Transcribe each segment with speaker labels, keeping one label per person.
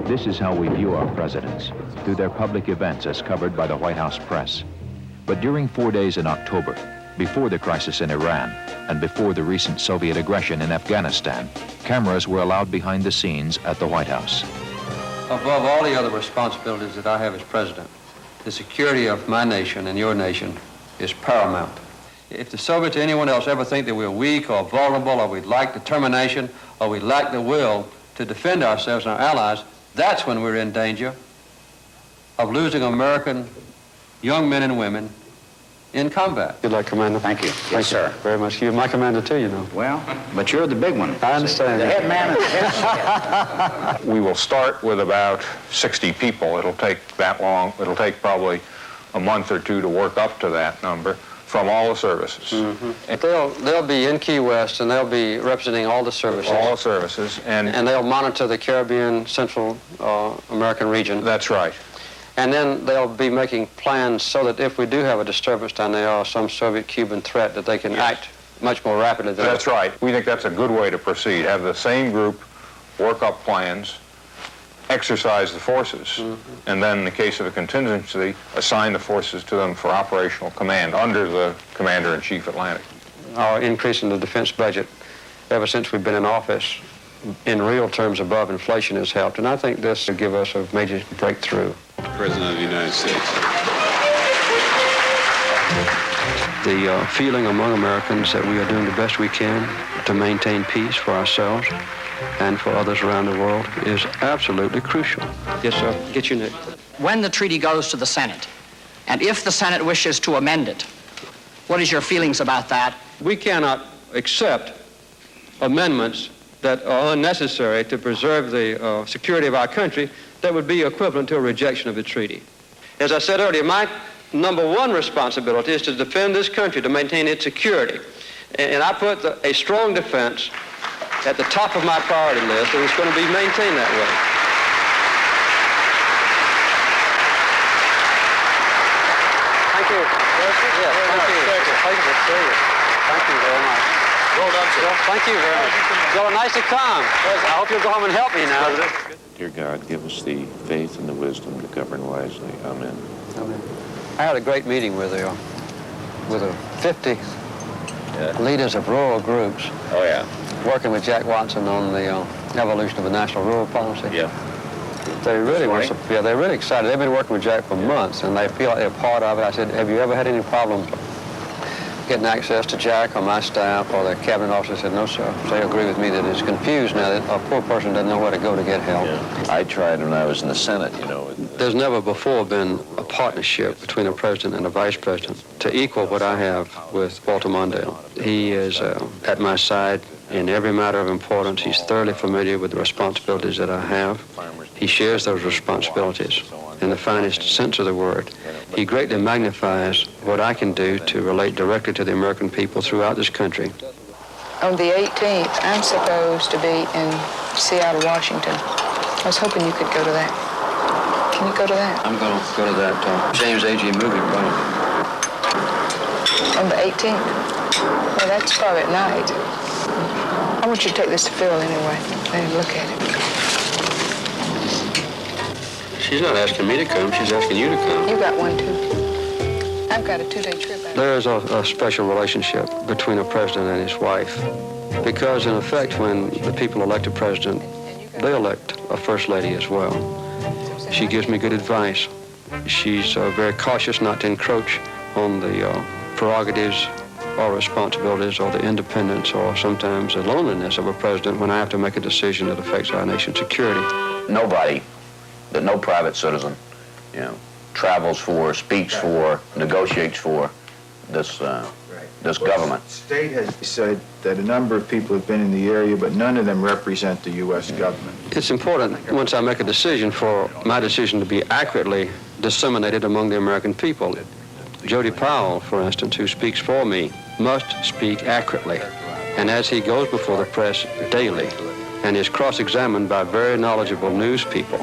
Speaker 1: This is how we view our presidents, through their public events as covered by the White House press. But during 4 days in October, before the crisis in Iran and before the recent Soviet aggression in Afghanistan, cameras were allowed behind the scenes at the White House.
Speaker 2: Above all the other responsibilities that I have as president, the security of my nation and your nation is paramount. If the Soviets or anyone else ever think that we're weak or vulnerable or we lack determination or we lack the will to defend ourselves and our allies, that's when we're in danger of losing American young men and women in combat.
Speaker 3: Good luck, Commander.
Speaker 4: Thank you.
Speaker 3: Thank
Speaker 4: Yes, sir.
Speaker 3: you very much. You're my commander, too, you know.
Speaker 4: Well, but you're the big one.
Speaker 3: I understand.
Speaker 4: The head man and the head.
Speaker 5: We will start with about 60 people. It'll take that long. It'll take probably a month or two to work up to that number from all the services.
Speaker 2: Mm-hmm. They'll be in Key West, and they'll be representing all the services.
Speaker 5: All the services.
Speaker 2: And they'll monitor the Caribbean, Central American region.
Speaker 5: That's right.
Speaker 2: And then they'll be making plans so that if we do have a disturbance down there or some Soviet-Cuban threat, that they can act much more rapidly than
Speaker 5: That's right. We think that's a good way to proceed. Have the same group work up plans, exercise the forces, and then in the case of a contingency, assign the forces to them for operational command under the Commander-in-Chief Atlantic.
Speaker 2: Our increase in the defense budget ever since we've been in office in real terms above inflation has helped, and I think this will give us a major breakthrough.
Speaker 6: President of the United States.
Speaker 2: The feeling among Americans that we are doing the best we can to maintain peace for ourselves and for others around the world is absolutely crucial. Yes, sir. Get your neck.
Speaker 7: When the treaty goes to the Senate, and if the Senate wishes to amend it, what is your feelings about that?
Speaker 2: We cannot accept amendments that are unnecessary to preserve the security of our country that would be equivalent to a rejection of the treaty. As I said earlier, my number one responsibility is to defend this country, to maintain its security. And I put a strong defense at the top of my priority list, and it's going to be maintained that way. Thank you. Yes, thank you. Thank you very much. Well done, sir. Thank you very much. Y'all are nice to come. I hope you'll go home and help me now.
Speaker 8: Dear God, give us the faith and the wisdom to govern wisely. Amen.
Speaker 2: Amen. I had a great meeting with 50 leaders of rural groups.
Speaker 8: Oh, yeah.
Speaker 2: Working with Jack Watson on the evolution of a national rural policy.
Speaker 8: Yeah.
Speaker 2: They really were, they're really excited. They've been working with Jack for months, and they feel like they're part of it. I said, have you ever had any problem getting access to Jack or my staff or the cabinet officer? Said, no, sir. So they agree with me that it's confused now that a poor person doesn't know where to go to get help.
Speaker 8: Yeah. I tried when I was in the Senate, you know.
Speaker 2: There's never before been a partnership between a president and a vice president to equal what I have with Walter Mondale. He is at my side in every matter of importance. He's thoroughly familiar with the responsibilities that I have. He shares those responsibilities in the finest sense of the word. He greatly magnifies what I can do to relate directly to the American people throughout this country.
Speaker 9: On the 18th, I'm supposed to be in Seattle, Washington. I was hoping you could go to that. Can you go to that?
Speaker 2: I'm going to go to that James A.G. movie, probably.
Speaker 9: On the 18th? Well, that's probably at night. I want you to take this to Phil anyway. Let him look at it.
Speaker 2: She's not asking me to come. She's asking you to come.
Speaker 9: You got one, too. I've got a 2-day trip out.
Speaker 2: There is a special relationship between a president and his wife because, in effect, when the people elect a president, they elect a first lady as well. She gives me good advice. She's very cautious not to encroach on the prerogatives or responsibilities or the independence or sometimes the loneliness of a president when I have to make a decision that affects our nation's security.
Speaker 4: Nobody, that no private citizen, you know, travels for, speaks for, negotiates for this government.
Speaker 10: The state has said that a number of people have been in the area, but none of them represent the U.S. government.
Speaker 2: It's important, once I make a decision, for my decision to be accurately disseminated among the American people. Jody Powell, for instance, who speaks for me, must speak accurately. And as he goes before the press daily and is cross-examined by very knowledgeable news people,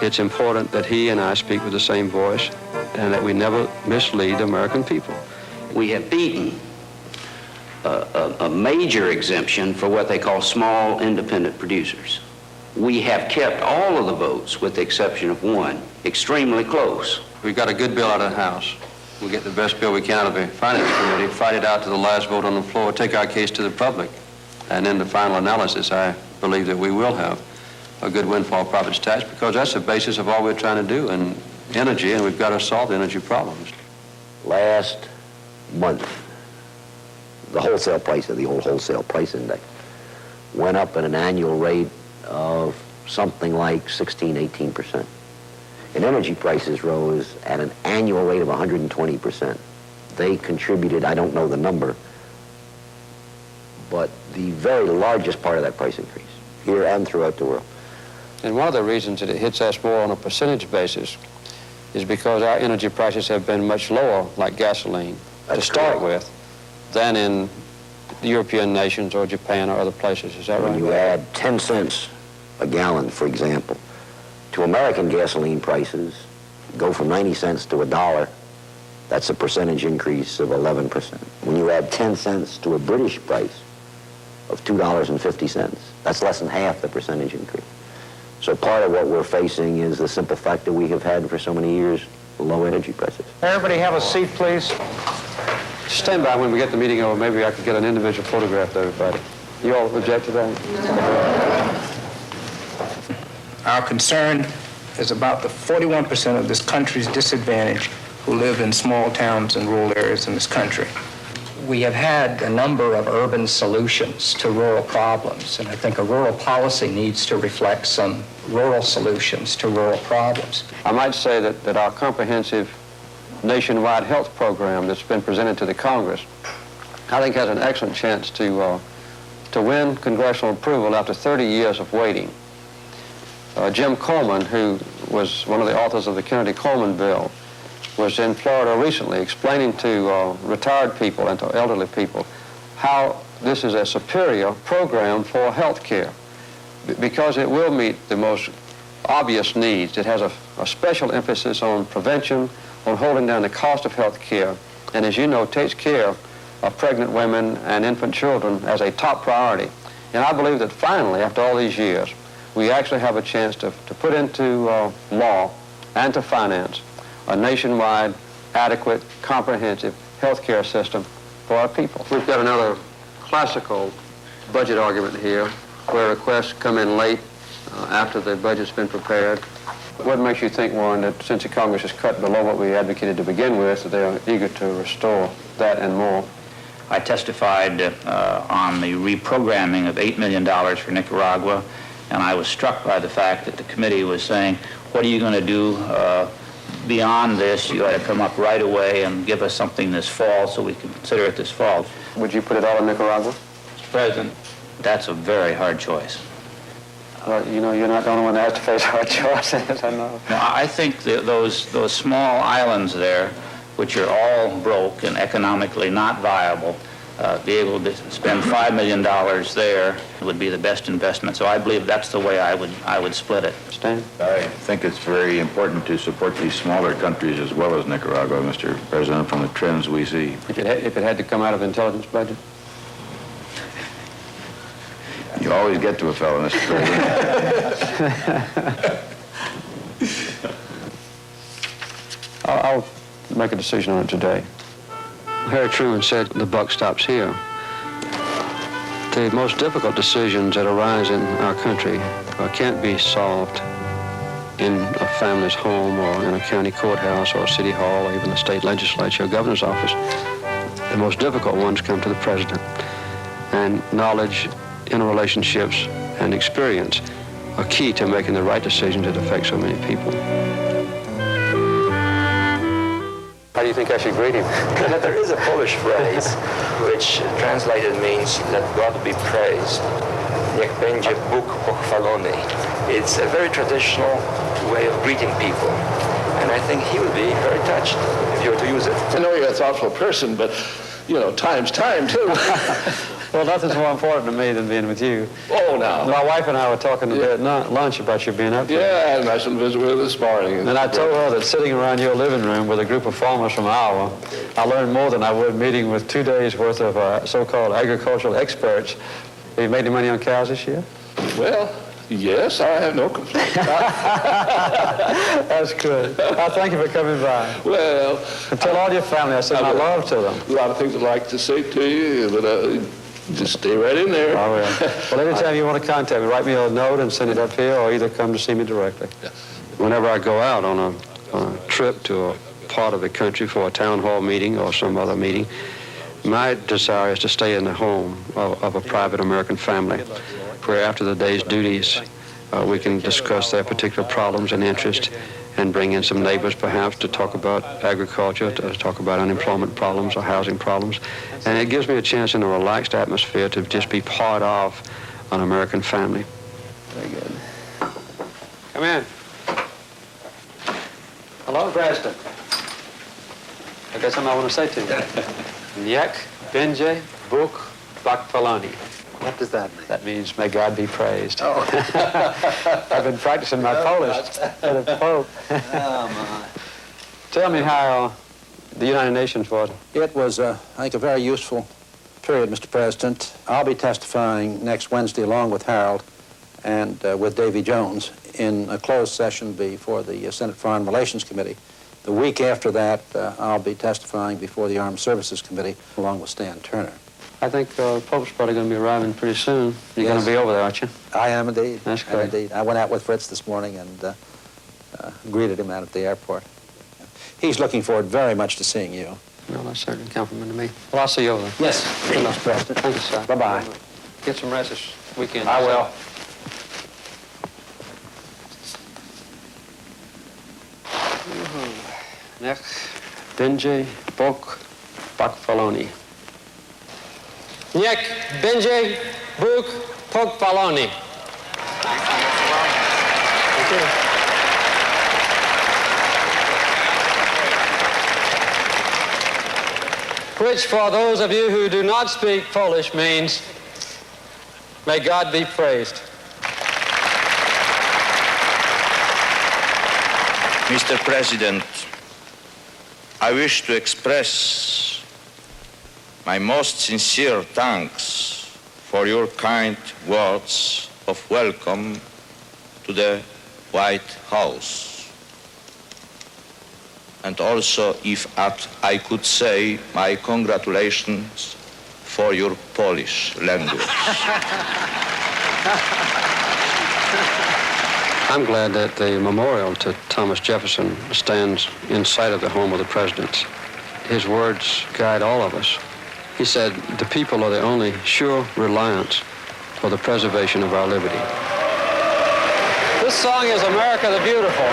Speaker 2: it's important that he and I speak with the same voice and that we never mislead the American people.
Speaker 4: We have beaten a major exemption for what they call small independent producers.
Speaker 11: we have kept all of the votes, with the exception of one, extremely close.
Speaker 2: We got a good bill out of the House. We get the best bill we can out of the Finance Committee, fight it out to the last vote on the floor, take our case to the public. And in the final analysis, I believe that we will have a good windfall profits tax, because that's the basis of all we're trying to do in energy, and we've got to solve the energy problems.
Speaker 12: Last month, the wholesale price of the old wholesale price index went up at an annual rate of something like 16-18%. And energy prices rose at an annual rate of 120%. They contributed, I don't know the number, but the very largest part of that price increase, here and throughout the world.
Speaker 2: And one of the reasons that it hits us more on a percentage basis is because our energy prices have been much lower, like gasoline, to start with, than in the European nations or Japan or other places. Is that right?
Speaker 12: When you add 10 cents a gallon, for example, to American gasoline prices, go from 90 cents to $1, that's a percentage increase of 11%. When you add 10 cents to a British price of $2.50, that's less than half the percentage increase. So part of what we're facing is the simple fact that we have had for so many years low energy prices.
Speaker 3: Everybody have a seat, please.
Speaker 2: Stand by when we get the meeting over. Maybe I could get an individual photograph of everybody. You all object to that?
Speaker 13: Our concern is about the 41% of this country's disadvantaged who live in small towns and rural areas in this country.
Speaker 7: We have had a number of urban solutions to rural problems, and I think a rural policy needs to reflect some rural solutions to rural problems.
Speaker 2: I might say that our comprehensive nationwide health program that's been presented to the Congress, I think has an excellent chance to win congressional approval after 30 years of waiting. Jim Coleman, who was one of the authors of the Kennedy-Coleman bill, was in Florida recently explaining to retired people and to elderly people how this is a superior program for health care because it will meet the most obvious needs. It has a special emphasis on prevention, on holding down the cost of health care, and as you know, takes care of pregnant women and infant children as a top priority. And I believe that finally, after all these years, we actually have a chance to put into law and to finance a nationwide, adequate, comprehensive health care system for our people. We've got another classical budget argument here where requests come in late after the budget's been prepared. What makes you think, Warren, that since the Congress has cut below what we advocated to begin with, that they are eager to restore that and more?
Speaker 14: I testified on the reprogramming of $8 million for Nicaragua, and I was struck by the fact that the committee was saying, what are you going to do beyond this? You ought to come up right away and give us something this fall so we can consider it this fall.
Speaker 2: Would you put it all in Nicaragua?
Speaker 14: Mr. President, that's a very hard choice.
Speaker 2: Well, you know, you're not the only one that has to face hard choices, I know.
Speaker 14: No, I think that those small islands there, which are all broke and economically not viable, be able to spend $5 million there would be the best investment. So I believe that's the way I would split it.
Speaker 2: Stan?
Speaker 8: I think it's very important to support these smaller countries as well as Nicaragua, Mr. President, from the trends we see.
Speaker 2: If it had to come out of intelligence budget?
Speaker 8: You always get to a fellow, Mr. President.
Speaker 2: I'll make a decision on it today. Harry Truman said, the buck stops here. The most difficult decisions that arise in our country can't be solved in a family's home or in a county courthouse or a city hall or even a state legislature or governor's office. The most difficult ones come to the president. And knowledge, interrelationships, and experience are key to making the right decisions that affect so many people. How do you think I should greet him?
Speaker 15: There is a Polish phrase which translated means let God be praised. Niech będzie Bóg pochwalony. It's a very traditional way of greeting people. And I think he would be very touched if you were to use it.
Speaker 16: I know you're a thoughtful person, but, you know, time's time, too.
Speaker 2: Well, nothing's more important to me than being with you.
Speaker 16: Oh, now.
Speaker 2: My wife and I were talking today at lunch about you being up there.
Speaker 16: Yeah, I had a nice little visit with her this morning.
Speaker 2: And I told her that sitting around your living room with a group of farmers from Iowa, I learned more than I would meeting with 2 days' worth of so-called agricultural experts. Have you made any money on cows this year?
Speaker 16: Well, Yes, I have no complaints.
Speaker 2: That's good. Thank you for coming by.
Speaker 16: Well,
Speaker 2: And tell all your family I said my love to them.
Speaker 16: A lot of things I'd like to say to you, but just stay right in there.
Speaker 2: I will. Well, anytime you want to contact me, write me a note and send it up here, or either come to see me directly. Whenever I go out on a trip to a part of the country for a town hall meeting or some other meeting, my desire is to stay in the home of a private American family, where after the day's duties, we can discuss their particular problems and interests and bring in some neighbors perhaps to talk about agriculture, to talk about unemployment problems or housing problems. And it gives me a chance in a relaxed atmosphere to just be part of an American family. Very good. Come in. Hello, President. I got something I want to say to you. Nyek Benje Buk Bakfalani.
Speaker 17: What does that mean?
Speaker 2: That means, may God be praised.
Speaker 17: Oh.
Speaker 2: I've been practicing my Polish for the Pope.
Speaker 17: Oh, my.
Speaker 2: Tell me how the United Nations was.
Speaker 17: It was, I think, a very useful period, Mr. President. I'll be testifying next Wednesday along with Harold and with Davy Jones in a closed session before the Senate Foreign Relations Committee. The week after that, I'll be testifying before the Armed Services Committee along with Stan Turner.
Speaker 2: I think the Pope's probably going to be arriving pretty soon. You're going to be over there, aren't you?
Speaker 17: I am indeed.
Speaker 2: That's
Speaker 17: I am
Speaker 2: great.
Speaker 17: indeed. I went out with Fritz this morning and greeted him out at the airport. He's looking forward very much to seeing you.
Speaker 2: No, that's certainly a compliment to me. Well, I'll see you over there.
Speaker 17: Yes.
Speaker 2: Good luck, President. Thank you, sir.
Speaker 17: Bye-bye.
Speaker 2: Get some rest this weekend.
Speaker 17: I will.
Speaker 2: Nek Benje Bok Bakfaloni. Nek Benje Buk Pokfaloni. Thank you. Which, for those of you who do not speak Polish, means, may God be praised.
Speaker 18: Mr. President, I wish to express my most sincere thanks for your kind words of welcome to the White House. And also, if I could say, my congratulations for your Polish language.
Speaker 2: I'm glad that the memorial to Thomas Jefferson stands in sight of the home of the president. His words guide all of us. He said, the people are the only sure reliance for the preservation of our liberty. This song is America the Beautiful.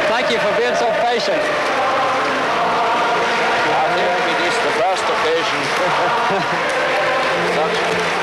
Speaker 2: Thank you for being so patient.
Speaker 18: I think it is the first occasion.